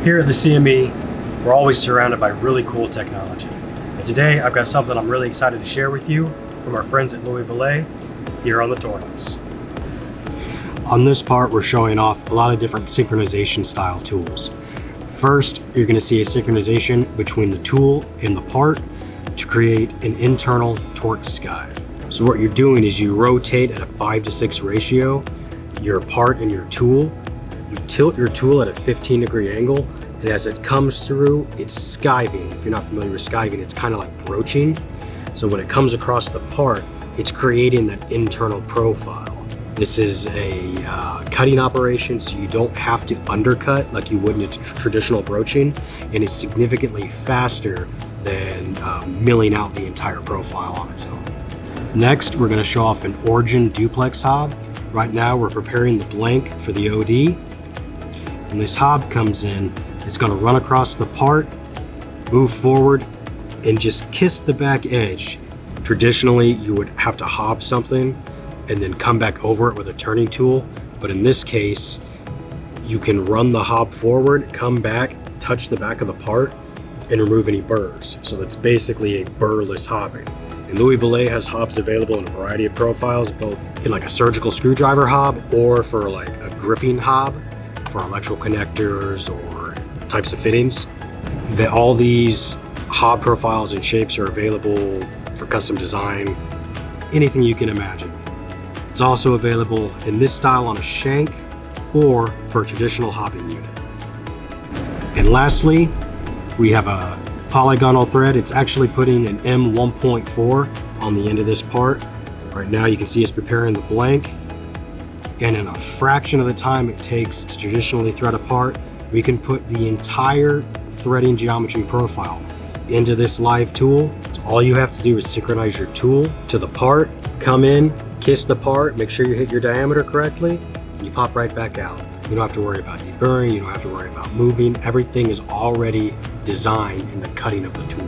Here at the CME, we're always surrounded by really cool technology. And today I've got something I'm really excited to share with you from our friends at Belet here on the Tornos. On this part, we're showing off a lot of different synchronization style tools. First, you're going to see a synchronization between the tool and the part to create an internal Torx skive. So what you're doing is you rotate at a 5:6 ratio your part and your tool. You tilt your tool at a 15-degree angle, and as it comes through, it's skiving. If you're not familiar with skiving, it's kind of like broaching. So when it comes across the part, it's creating that internal profile. This is a cutting operation, so you don't have to undercut like you would in a traditional broaching, and it's significantly faster than milling out the entire profile on its own. Next, we're going to show off an origin duplex hob. Right now, we're preparing the blank for the OD. When this hob comes in, it's going to run across the part, move forward, and just kiss the back edge. Traditionally, you would have to hob something and then come back over it with a turning tool. But in this case, you can run the hob forward, come back, touch the back of the part, and remove any burrs. So that's basically a burrless hobbing. And Belet has hobs available in a variety of profiles, both in like a surgical screwdriver hob or for like a gripping hob for electrical connectors or types of fittings. All these hob profiles and shapes are available for custom design, anything you can imagine. It's also available in this style on a shank or for a traditional hobbing unit. And lastly, we have a polygonal thread. It's actually putting an M1.4 on the end of this part. Right now you can see us preparing the blank, and in a fraction of the time it takes to traditionally thread a part, we can put the entire threading geometry profile into this live tool. So all you have to do is synchronize your tool to the part, come in, kiss the part, make sure you hit your diameter correctly, and you pop right back out. You don't have to worry about deburring, you don't have to worry about moving. Everything is already designed in the cutting of the tool.